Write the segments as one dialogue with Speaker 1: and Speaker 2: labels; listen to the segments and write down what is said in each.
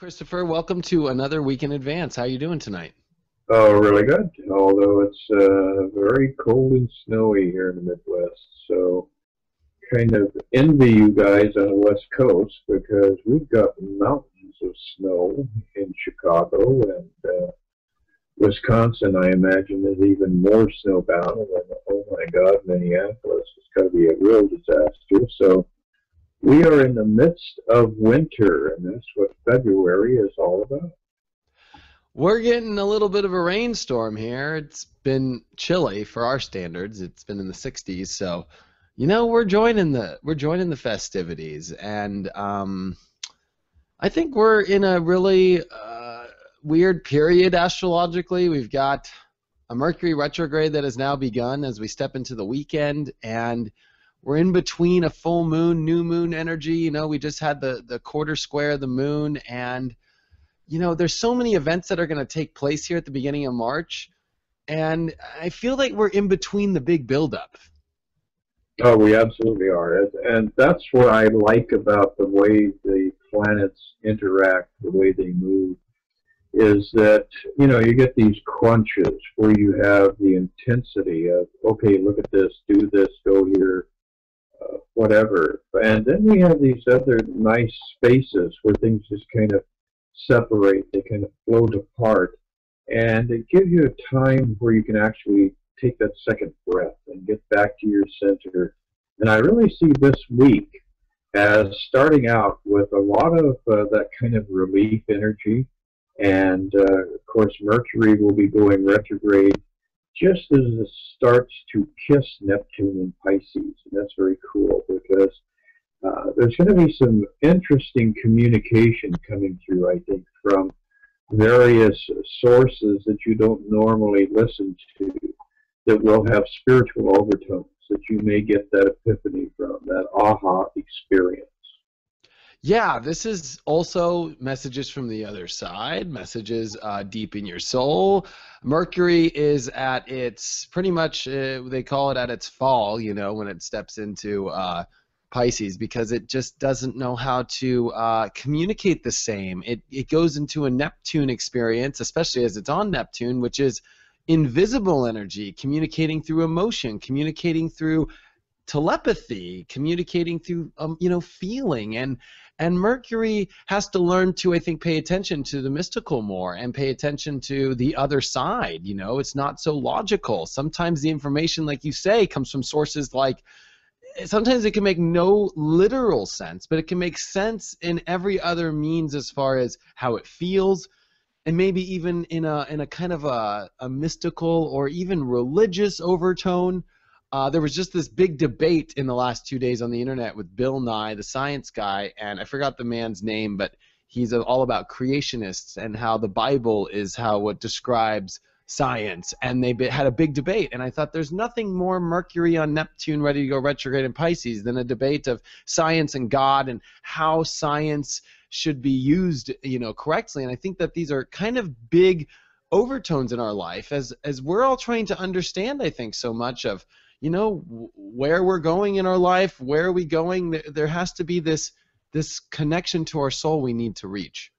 Speaker 1: Christopher. Welcome to another week in advance. How are you doing tonight?
Speaker 2: Oh, really good. Although it's very cold and snowy here in the Midwest, so kind of envy you guys on the West Coast because we've got mountains of snow in Chicago and Wisconsin. I imagine is even more snowbound. And oh my God, Minneapolis, it's got to be a real disaster. So we are in the midst of winter, and that's what February is all about.
Speaker 1: We're getting a little bit of a rainstorm here. It's been chilly for our standards. It's been in the 60s, so we're joining the festivities, and I think we're in a really weird period astrologically. We've got a Mercury retrograde that has now begun as we step into the weekend, and we're in between a full moon, new moon energy. We just had the quarter square of the moon, and there's so many events that are going to take place here at the beginning of March, and I feel like we're in between the big buildup.
Speaker 2: Oh, we absolutely are. And that's what I like about the way the planets interact, the way they move, is that, you get these crunches where you have the intensity of, okay, look at this, do this, go here, whatever. And then we have these other nice spaces where things just kind of separate, they kind of float apart, and it gives you a time where you can actually take that second breath and get back to your center. And I really see this week as starting out with a lot of that kind of relief energy. And of course, Mercury will be going retrograde just as it starts to kiss Neptune in Pisces. And that's very cool because there's going to be some interesting communication coming through, I think, from various sources that you don't normally listen to that will have spiritual overtones, that you may get that epiphany from, that aha experience.
Speaker 1: Yeah, this is also messages from the other side, messages deep in your soul. Mercury is at its, pretty much, they call it at its fall, when it steps into Pisces, because it just doesn't know how to communicate the same. It goes into a Neptune experience, especially as it's on Neptune, which is invisible energy, communicating through emotion, communicating through telepathy, communicating through feeling, and Mercury has to learn to, I think, pay attention to the mystical more and pay attention to the other side. It's not so logical. Sometimes the information, like you say, comes from sources like, sometimes it can make no literal sense, but it can make sense in every other means as far as how it feels, and maybe even in a kind of a mystical or even religious overtone. There was just this big debate in the last 2 days on the internet with Bill Nye, the science guy, and I forgot the man's name, but he's all about creationists and how the Bible is what describes science, and they had a big debate, and I thought there's nothing more Mercury on Neptune ready to go retrograde in Pisces than a debate of science and God and how science should be used correctly. And I think that these are kind of big overtones in our life as we're all trying to understand, I think, so much of where we're going in our life, where are we going. There has to be this connection to our soul we need to reach.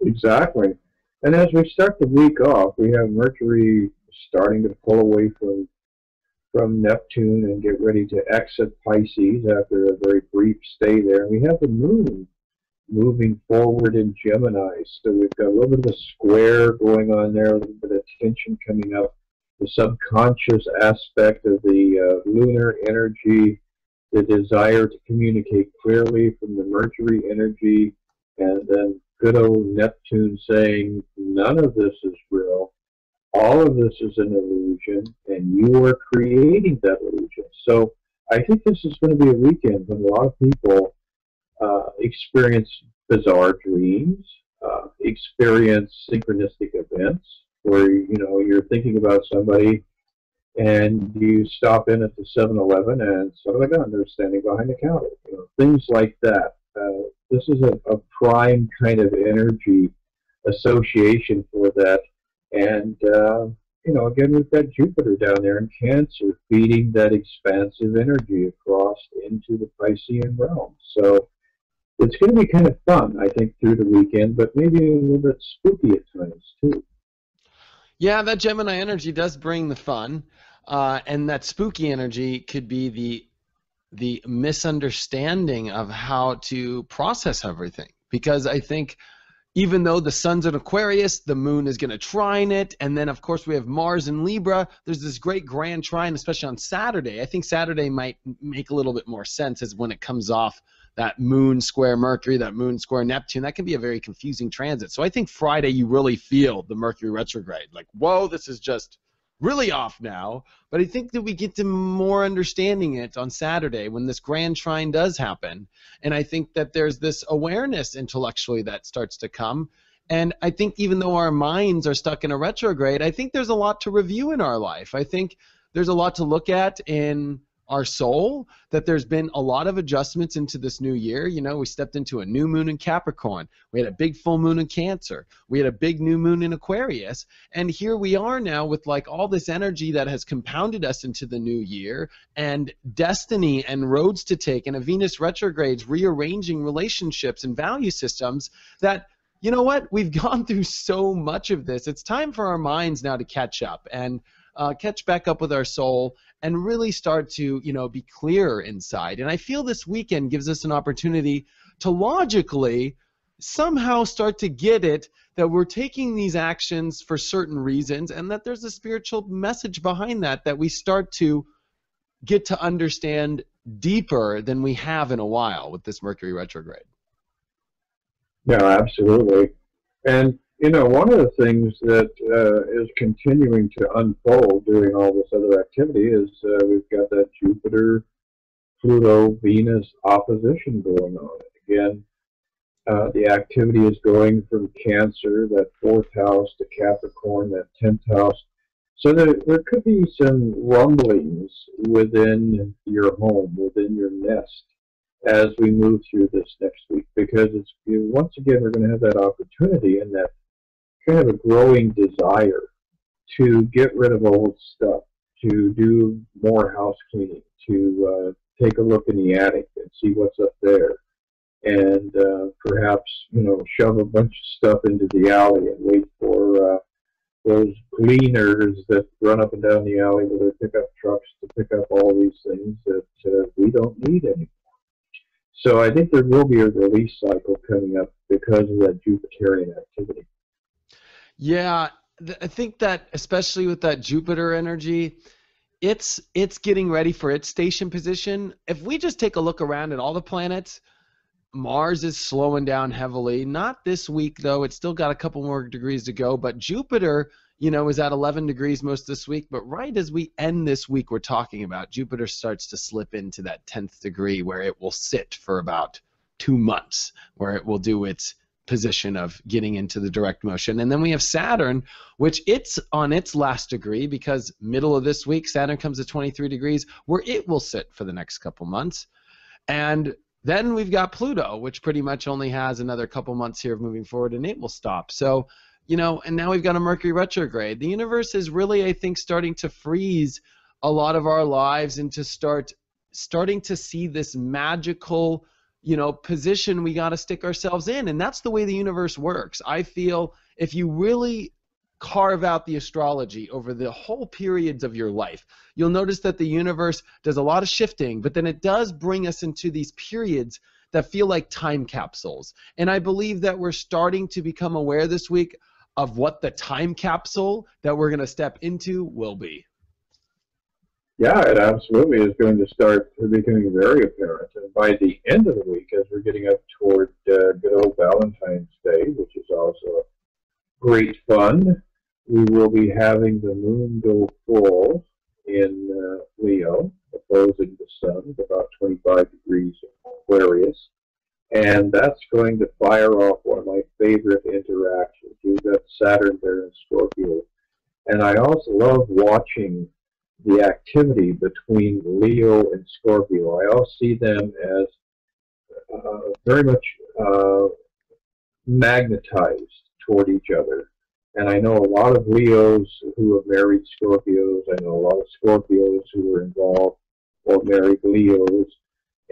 Speaker 2: Exactly. And as we start the week off, we have Mercury starting to pull away from Neptune and get ready to exit Pisces after a very brief stay there. And we have the moon moving forward in Gemini. So we've got a little bit of a square going on there, a little bit of tension coming up, the subconscious aspect of the lunar energy, the desire to communicate clearly from the Mercury energy, and then good old Neptune saying, none of this is real, all of this is an illusion, and you are creating that illusion. So I think this is going to be a weekend when a lot of people experience bizarre dreams, experience synchronistic events, where you're thinking about somebody and you stop in at the 7-Eleven and son of a gun, they're standing behind the counter. Things like that. This is a prime kind of energy association for that. And, again, we've got Jupiter down there in Cancer feeding that expansive energy across into the Piscean realm. So it's going to be kind of fun, I think, through the weekend, but maybe a little bit spooky at times, too.
Speaker 1: Yeah, that Gemini energy does bring the fun, and that spooky energy could be the misunderstanding of how to process everything. Because I think even though the sun's in Aquarius, the moon is going to trine it, and then of course we have Mars in Libra. There's this great grand trine, especially on Saturday. I think Saturday might make a little bit more sense as when it comes off that moon square Mercury, that moon square Neptune. That can be a very confusing transit. So I think Friday you really feel the Mercury retrograde. Like, whoa, this is just really off now. But I think that we get to more understanding it on Saturday when this grand trine does happen. And I think that there's this awareness intellectually that starts to come. And I think even though our minds are stuck in a retrograde, I think there's a lot to review in our life. I think there's a lot to look at in our soul, that there's been a lot of adjustments into this new year. You know, we stepped into a new moon in Capricorn. We had a big full moon in Cancer. We had a big new moon in Aquarius. And here we are now with like all this energy that has compounded us into the new year, and destiny and roads to take, and a Venus retrograde rearranging relationships and value systems that, you know what, we've gone through so much of this. It's time for our minds now to catch up and catch back up with our soul and really start to, you know, be clear inside. And I feel this weekend gives us an opportunity to logically somehow start to get it that we're taking these actions for certain reasons, and that there's a spiritual message behind that that we start to get to understand deeper than we have in a while with this Mercury retrograde.
Speaker 2: Yeah, absolutely. And, you know, one of the things that is continuing to unfold during all this other activity is we've got that Jupiter, Pluto, Venus opposition going on. Again, the activity is going from Cancer, that 4th house, to Capricorn, that 10th house. So there could be some rumblings within your home, within your nest, as we move through this next week, because it's, once again, we're going to have that opportunity and that kind of a growing desire to get rid of old stuff, to do more house cleaning, to take a look in the attic and see what's up there, and perhaps, you know, shove a bunch of stuff into the alley and wait for those gleaners that run up and down the alley with their pickup trucks to pick up all these things that we don't need anymore. So I think there will be a release cycle coming up because of that Jupiterian activity.
Speaker 1: Yeah, I think that especially with that Jupiter energy, it's getting ready for its station position. If we just take a look around at all the planets, Mars is slowing down heavily. Not this week, though. It's still got a couple more degrees to go. But Jupiter, you know, is at 11 degrees most this week. But right as we end this week we're talking about, Jupiter starts to slip into that 10th degree where it will sit for about 2 months, where it will do its position of getting into the direct motion. And then we have Saturn, which it's on its last degree, because middle of this week Saturn comes to 23 degrees where it will sit for the next couple months. And then we've got Pluto, which pretty much only has another couple months here of moving forward, and it will stop. So, you know, and now we've got a Mercury retrograde. The universe is really, I think, starting to freeze a lot of our lives and to starting to see this magical, you know, position we got to stick ourselves in. And that's the way the universe works. I feel if you really carve out the astrology over the whole periods of your life, you'll notice that the universe does a lot of shifting, but then it does bring us into these periods that feel like time capsules. And I believe that we're starting to become aware this week of what the time capsule that we're going to step into will be.
Speaker 2: Yeah, it absolutely is going to start becoming very apparent. And by the end of the week, as we're getting up toward good old Valentine's Day, which is also great fun, we will be having the moon go full in Leo, opposing the sun at about 25 degrees Aquarius. And that's going to fire off one of my favorite interactions. We've got Saturn there in Scorpio. And I also love watching the activity between Leo and Scorpio. I also see them as very much magnetized toward each other. And I know a lot of Leos who have married Scorpios. I know a lot of Scorpios who were involved or married Leos.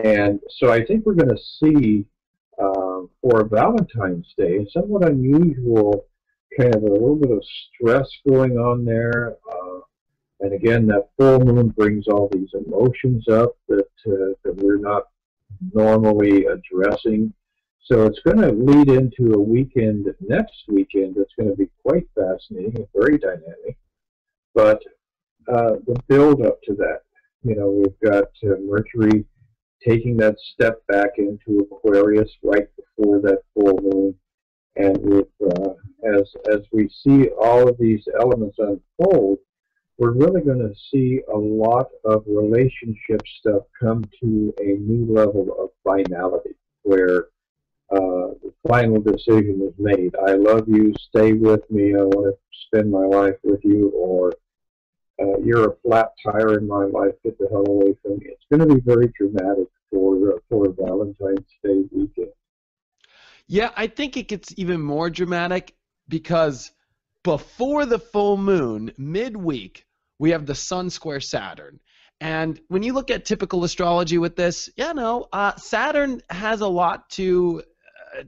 Speaker 2: And so I think we're going to see for Valentine's Day, a somewhat unusual kind of a little bit of stress going on there. And again, that full moon brings all these emotions up that we're not normally addressing. So it's going to lead into a weekend next weekend that's going to be quite fascinating and very dynamic. But the build up to that, we've got Mercury taking that step back into Aquarius right before that full moon, and with as we see all of these elements unfold, we're really going to see a lot of relationship stuff come to a new level of finality, where the final decision is made. I love you, stay with me, I want to spend my life with you, or you're a flat tire in my life, get the hell away from me. It's going to be very dramatic for Valentine's Day weekend.
Speaker 1: Yeah, I think it gets even more dramatic because before the full moon, midweek, we have the Sun square Saturn. And when you look at typical astrology with this, Saturn has a lot to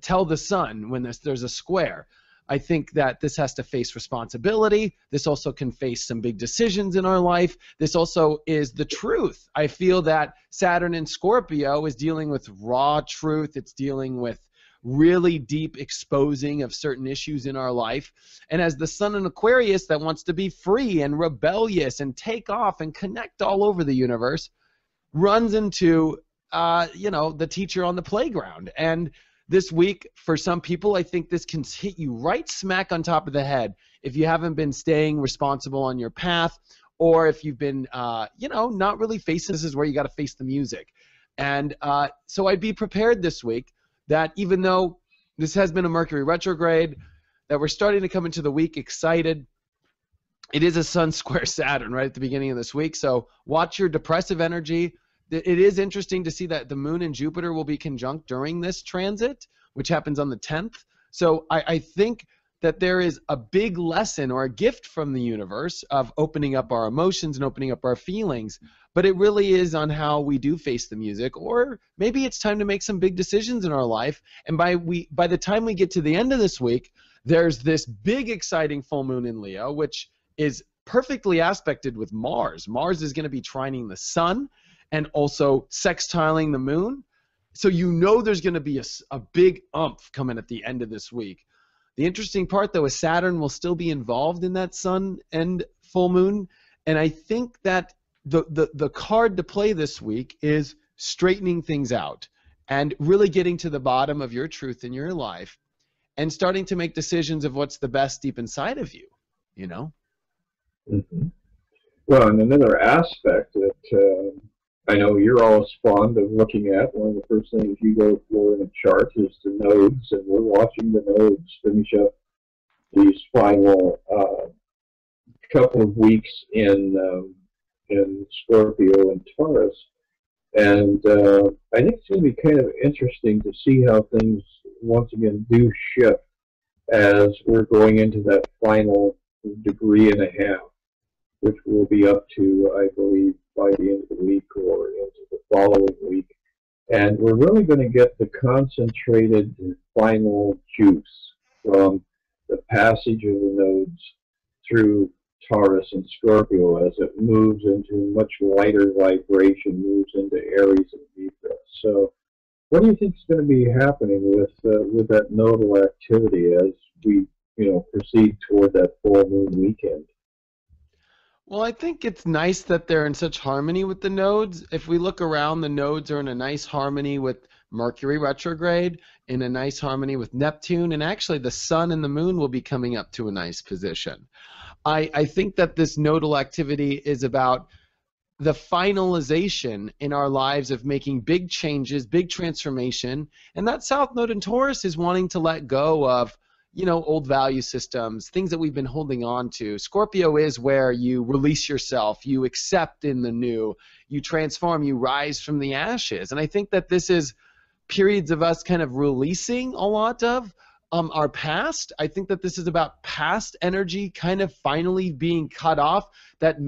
Speaker 1: tell the Sun when there's a square. I think that this has to face responsibility. This also can face some big decisions in our life. This also is the truth. I feel that Saturn in Scorpio is dealing with raw truth. It's dealing with really deep exposing of certain issues in our life. And as the Sun in Aquarius that wants to be free and rebellious and take off and connect all over the universe, runs into, the teacher on the playground. And this week, for some people, I think this can hit you right smack on top of the head if you haven't been staying responsible on your path, or if you've been, not really facing. This is where you got to face the music. And so I'd be prepared this week that even though this has been a Mercury retrograde, that we're starting to come into the week excited. It is a Sun square Saturn right at the beginning of this week, so watch your depressive energy. It is interesting to see that the moon and Jupiter will be conjunct during this transit, which happens on the 10th. So I think that there is a big lesson or a gift from the universe of opening up our emotions and opening up our feelings. But it really is on how we do face the music, or maybe it's time to make some big decisions in our life. And by the time we get to the end of this week, there's this big exciting full moon in Leo, which is perfectly aspected with Mars. Mars is going to be trining the Sun and also sextiling the moon. So there's going to be a big umph coming at the end of this week. The interesting part, though, is Saturn will still be involved in that Sun and full moon. And I think that the card to play this week is straightening things out and really getting to the bottom of your truth in your life and starting to make decisions of what's the best deep inside of you,
Speaker 2: Mm-hmm. Well, and another aspect that I know you're always fond of looking at, one of the first things you go for in a chart is the nodes, and we're watching the nodes finish up these final couple of weeks in Scorpio and Taurus. And I think it's going to be kind of interesting to see how things once again do shift as we're going into that final degree and a half, which will be up to, I believe, by the end of the week or into the following week. And we're really going to get the concentrated final juice from the passage of the nodes through Taurus and Scorpio as it moves into much lighter vibration, moves into Aries and Libra. So what do you think is going to be happening with that nodal activity as we proceed toward that full moon weekend?
Speaker 1: Well, I think it's nice that they're in such harmony with the nodes. If we look around, the nodes are in a nice harmony with Mercury retrograde, in a nice harmony with Neptune, and actually the Sun and the Moon will be coming up to a nice position. I think that this nodal activity is about the finalization in our lives of making big changes, big transformation, and that South Node in Taurus is wanting to let go of old value systems, things that we've been holding on to. Scorpio is where you release yourself, you accept in the new, you transform, you rise from the ashes. And I think that this is periods of us kind of releasing a lot of our past. I think that this is about past energy kind of finally being cut off that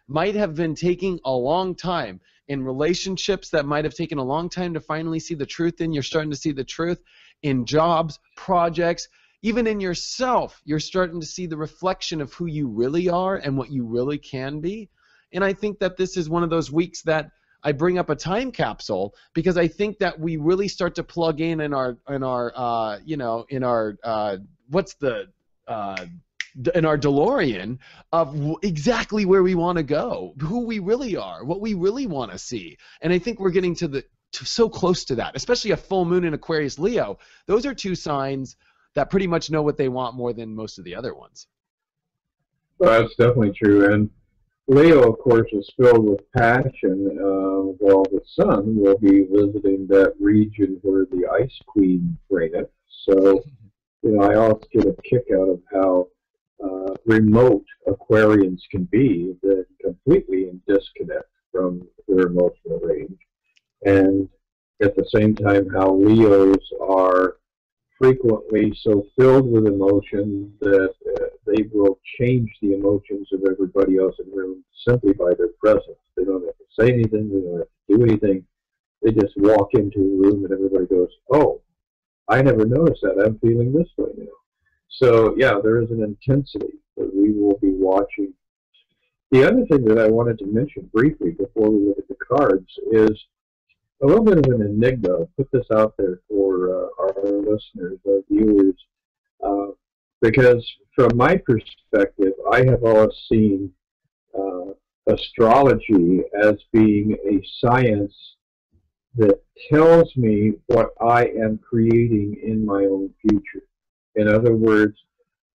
Speaker 1: might have been taking a long time. In relationships that might have taken a long time to finally see the truth in, you're starting to see the truth. In jobs, projects, even in yourself, you're starting to see the reflection of who you really are and what you really can be. And I think that this is one of those weeks that I bring up a time capsule, because I think that we really start to plug in our what's the in our DeLorean of exactly where we want to go, who we really are, what we really want to see. And I think we're getting to so close to that, especially a full moon in Aquarius Leo. Those are two signs that pretty much know what they want more than most of the other ones.
Speaker 2: Well, that's definitely true. And Leo, of course, is filled with passion, while the sun will be visiting that region where the Ice Queen reigneth. So, I always get a kick out of how remote Aquarians can be, that completely in disconnect from their emotional range. And at the same time, how Leos are frequently so filled with emotion that they will change the emotions of everybody else in the room simply by their presence. They don't have to say anything, they don't have to do anything. They just walk into a room and everybody goes, oh, I never noticed that. I'm feeling this way now. So, yeah, there is an intensity that we will be watching. The other thing that I wanted to mention briefly before we look at the cards is a little bit of an enigma. I'll put this out there for our listeners, our viewers, because from my perspective, I have always seen astrology as being a science that tells me what I am creating in my own future. In other words,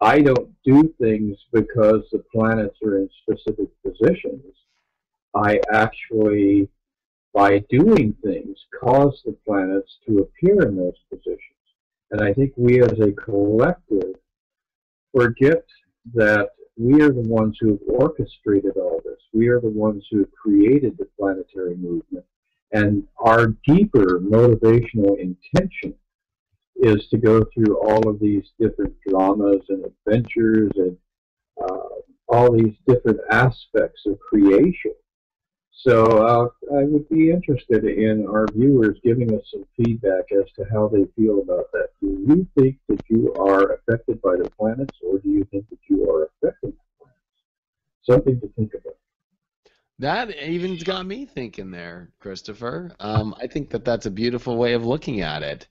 Speaker 2: I don't do things because the planets are in specific positions. I actually, by doing things, cause the planets to appear in those positions. And I think we as a collective forget that we are the ones who have orchestrated all this. We are the ones who have created the planetary movement. And our deeper motivational intention is to go through all of these different dramas and adventures and all these different aspects of creation. So I would be interested in our viewers giving us some feedback as to how they feel about that. Do you think that you are affected by the planets, or do you think that you are affected by the planets? Something to think about.
Speaker 1: That even's got me thinking there, Christopher. I think that that's a beautiful way of looking at it.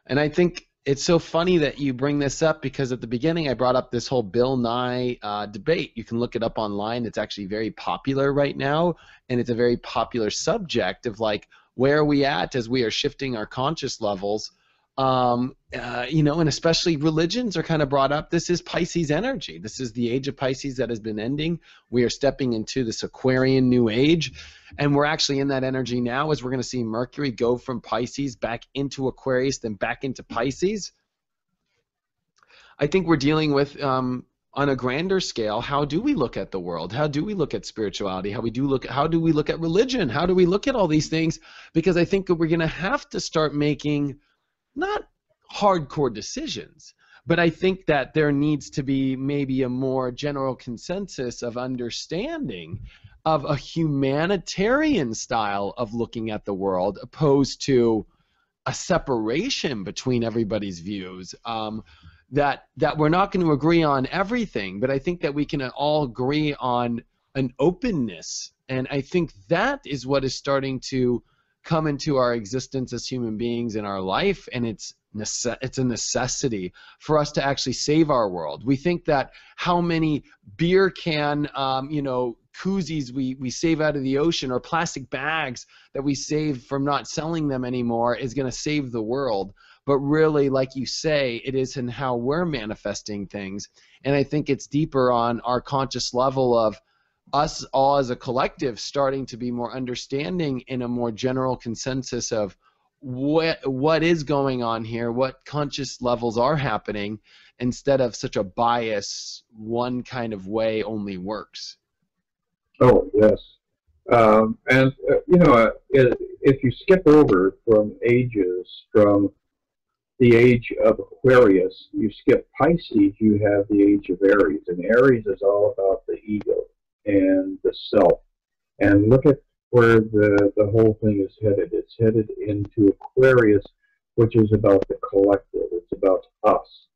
Speaker 1: And I think it's so funny that you bring this up, because at the beginning I brought up this whole Bill Nye debate. You can look it up online. It's actually very popular right now, and it's a very popular subject of like, where are we at as we are shifting our conscious levels? And especially religions are kind of brought up. This is Pisces energy. This is the age of Pisces that has been ending. We are stepping into this Aquarian new age, and we're actually in that energy now, as we're going to see Mercury go from Pisces back into Aquarius, then back into Pisces. I think we're dealing with, on a grander scale, how do we look at the world? How do we look at spirituality? How do we look at religion? How do we look at all these things? Because I think that we're going to have to start making not hardcore decisions, but I think that there needs to be maybe a more general consensus of understanding of a humanitarian style of looking at the world, opposed to a separation between everybody's views. That we're not going to agree on everything, but I think that we can all agree on an openness, and I think that is what is starting to come into our existence as human beings in our life, and it's a necessity for us to actually save our world. We think that how many beer can koozies we save out of the ocean, or plastic bags that we save from not selling them anymore, is going to save the world. But really, like you say, it is in how we're manifesting things. And I think it's deeper on our conscious level of us all as a collective starting to be more understanding in a more general consensus of what is going on here, what conscious levels are happening, instead of such a bias, one kind of way only works.
Speaker 2: Oh, yes. If you skip over from ages, from the age of Aquarius, you skip Pisces, you have the age of Aries. And Aries is all about the ego. and the self. And look at where the whole thing is headed. It's headed into Aquarius, which is about the collective. It's about us.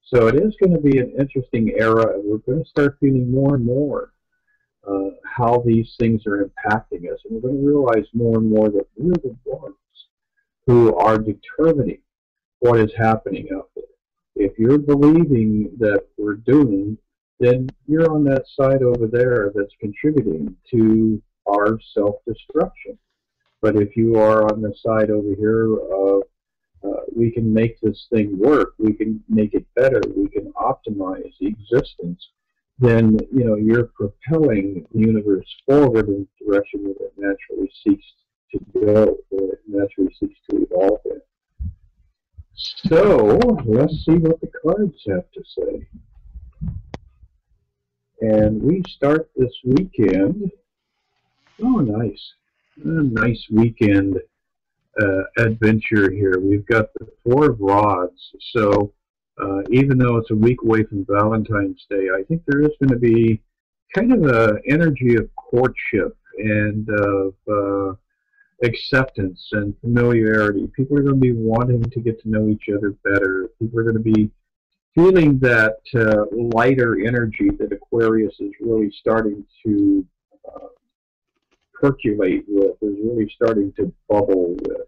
Speaker 2: So it is going to be an interesting era, and we're going to start feeling more and more how these things are impacting us. And we're going to realize more and more that we're the ones who are determining what is happening out there. If you're believing that we're doomed, then you're on that side over there that's contributing to our self-destruction. But if you are on the side over here of we can make this thing work, we can make it better, we can optimize the existence, then you're propelling the universe forward in the direction that it naturally seeks to go, that it naturally seeks to evolve in. So let's see what the cards have to say. And we start this weekend. Oh, nice. A nice weekend adventure here. We've got the Four of Rods. So even though it's a week away from Valentine's Day, I think there is going to be kind of an energy of courtship and of acceptance and familiarity. People are going to be wanting to get to know each other better. People are going to be feeling that lighter energy that Aquarius is really starting to percolate with, is really starting to bubble with.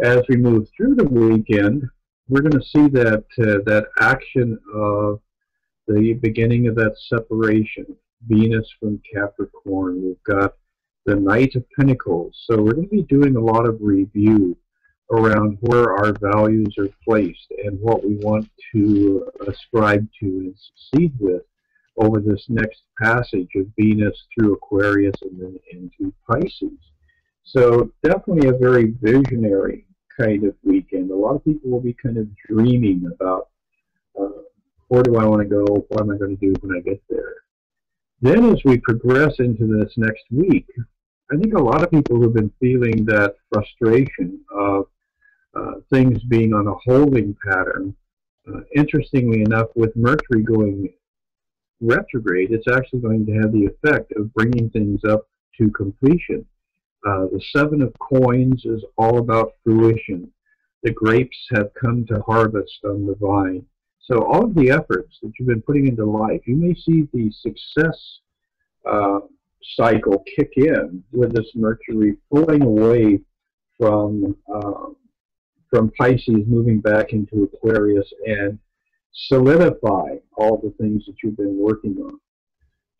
Speaker 2: As we move through the weekend, we're going to see that that action of the beginning of that separation, Venus from Capricorn. We've got the Knight of Pentacles. So we're going to be doing a lot of review around where our values are placed and what we want to ascribe to and succeed with over this next passage of Venus through Aquarius and then into Pisces. So definitely a very visionary kind of weekend. A lot of people will be kind of dreaming about where do I want to go, what am I going to do when I get there. Then as we progress into this next week, I think a lot of people have been feeling that frustration of things being on a holding pattern. Interestingly enough, with Mercury going retrograde, it's actually going to have the effect of bringing things up to completion. The Seven of Coins is all about fruition. The grapes have come to harvest on the vine. So all of the efforts that you've been putting into life, you may see the success cycle kick in with this Mercury pulling away from Pisces, moving back into Aquarius, and solidify all the things that you've been working on.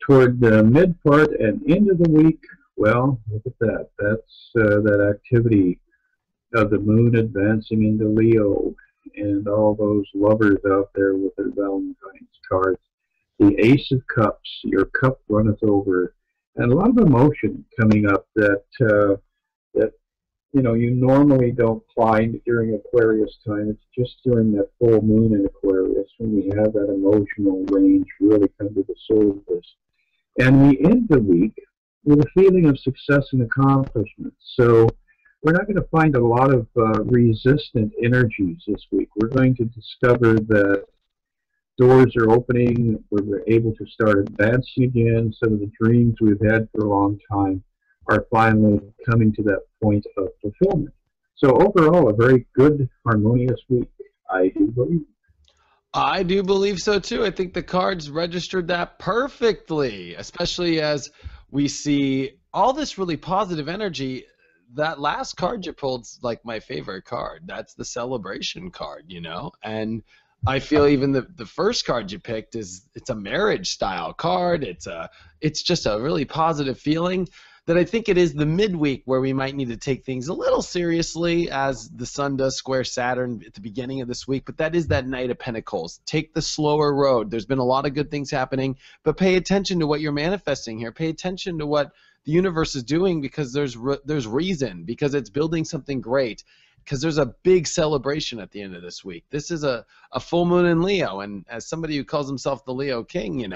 Speaker 2: Toward the mid part and end of the week, well, look at that. That's that activity of the moon advancing into Leo and all those lovers out there with their Valentine's cards. The Ace of Cups, your cup runneth over, and a lot of emotion coming up that you normally don't find during Aquarius time. It's just during that full moon in Aquarius when we have that emotional range really come to the surface. And we end the week with a feeling of success and accomplishment. So we're not going to find a lot of resistant energies this week. We're going to discover that doors are opening, we're able to start advancing again. Some of the dreams we've had for a long time are finally coming to that point of fulfillment. So overall, a very good, harmonious week, I do believe.
Speaker 1: I do believe so too. I think the cards registered that perfectly, especially as we see all this really positive energy. That last card you pulled's like my favorite card. That's the celebration card, and I feel even the first card you picked it's a marriage style card. It's just a really positive feeling that I think it is the midweek where we might need to take things a little seriously as the sun does square Saturn at the beginning of this week. But that is that Knight of Pentacles. Take the slower road. There's been a lot of good things happening, but pay attention to what you're manifesting here. Pay attention to what the universe is doing, because there's reason, because it's building something great, because there's a big celebration at the end of this week. This is a full moon in Leo, and as somebody who calls himself the Leo King,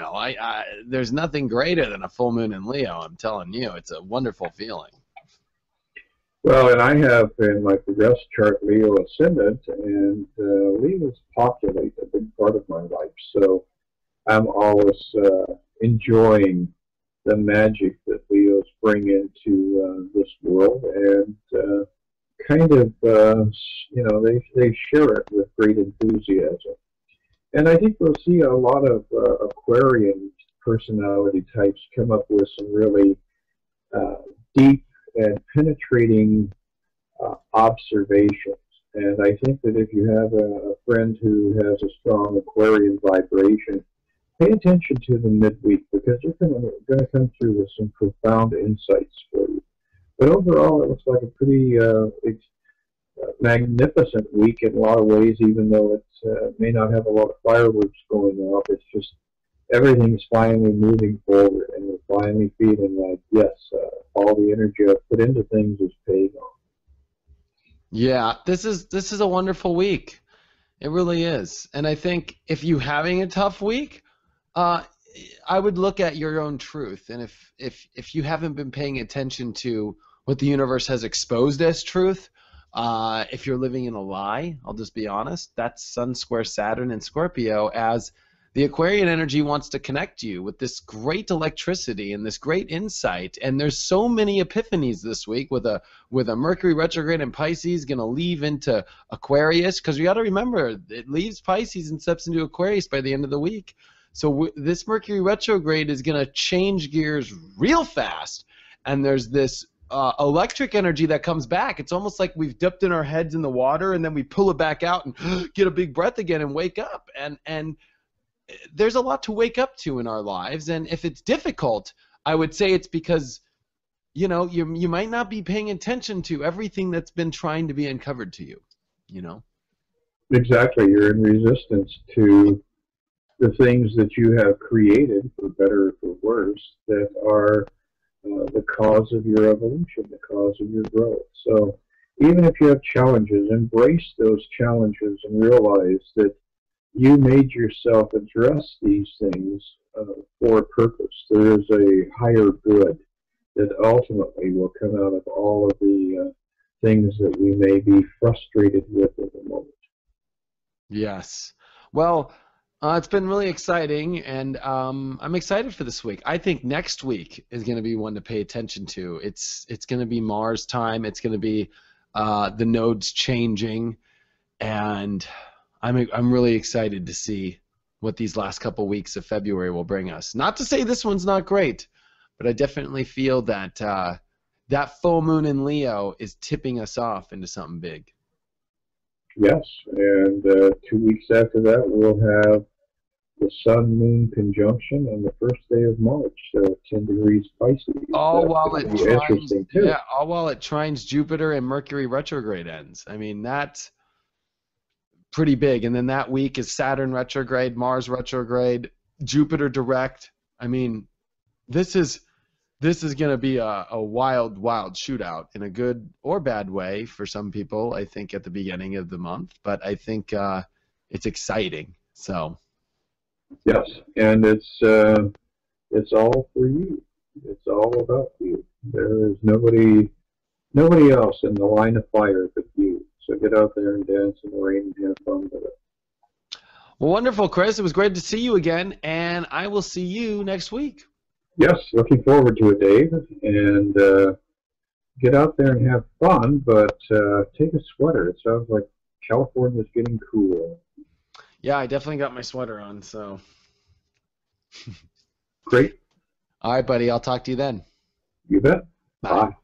Speaker 1: there's nothing greater than a full moon in Leo. I'm telling you, it's a wonderful feeling.
Speaker 2: Well, and I have in my progress chart Leo ascendant, and Leos populate a big part of my life. So I'm always enjoying the magic that Leos bring into this world, and kind of, they share it with great enthusiasm. And I think we'll see a lot of Aquarian personality types come up with some really deep and penetrating observations. And I think that if you have a friend who has a strong Aquarian vibration, pay attention to them midweek, because they're going to come through with some profound insights for you. But overall, it looks like a pretty magnificent week in a lot of ways, even though it may not have a lot of fireworks going off. It's just everything's finally moving forward, and we're finally feeling like, yes, all the energy I've put into things is paying off.
Speaker 1: Yeah, this is a wonderful week. It really is. And I think if you're having a tough week, I would look at your own truth. And if you haven't been paying attention to what the universe has exposed as truth, if you're living in a lie, I'll just be honest, that's Sun square Saturn in Scorpio, as the Aquarian energy wants to connect you with this great electricity and this great insight. And there's so many epiphanies this week with a Mercury retrograde in Pisces going to leave into Aquarius, because we got to remember it leaves Pisces and steps into Aquarius by the end of the week. So this Mercury retrograde is going to change gears real fast, and there's this electric energy that comes back. It's almost like we've dipped in our heads in the water and then we pull it back out and get a big breath again and wake up. And there's a lot to wake up to in our lives, and if it's difficult, I would say it's because you might not be paying attention to everything that's been trying to be uncovered to you.
Speaker 2: Exactly. You're in resistance to the things that you have created, for better or for worse, that are the cause of your evolution, the cause of your growth. So even if you have challenges, embrace those challenges and realize that you made yourself address these things for a purpose. There is a higher good that ultimately will come out of all of the things that we may be frustrated with at the moment.
Speaker 1: Yes. Well, it's been really exciting, and I'm excited for this week. I think next week is going to be one to pay attention to. It's going to be Mars time. It's going to be the nodes changing, and I'm really excited to see what these last couple weeks of February will bring us. Not to say this one's not great, but I definitely feel that that full moon in Leo is tipping us off into something big.
Speaker 2: Yes, and 2 weeks after that, we'll have the Sun-Moon conjunction on the first day of March, so 10 degrees Pisces.
Speaker 1: All while it trines Jupiter and Mercury retrograde ends. I mean, that's pretty big. And then that week is Saturn retrograde, Mars retrograde, Jupiter direct. I mean, this is going to be a wild, wild shootout in a good or bad way for some people, I think, at the beginning of the month. But I think it's exciting. So.
Speaker 2: Yes, and it's all for you. It's all about you. There is nobody else in the line of fire but you. So get out there and dance in the rain and have fun with it.
Speaker 1: Well, wonderful, Chris. It was great to see you again, and I will see you next week.
Speaker 2: Yes, looking forward to it, Dave. And get out there and have fun, but take a sweater. It sounds like California's getting cool.
Speaker 1: Yeah, I definitely got my sweater on, so.
Speaker 2: Great.
Speaker 1: All right, buddy. I'll talk to you then.
Speaker 2: You bet.
Speaker 1: Bye.
Speaker 2: Bye.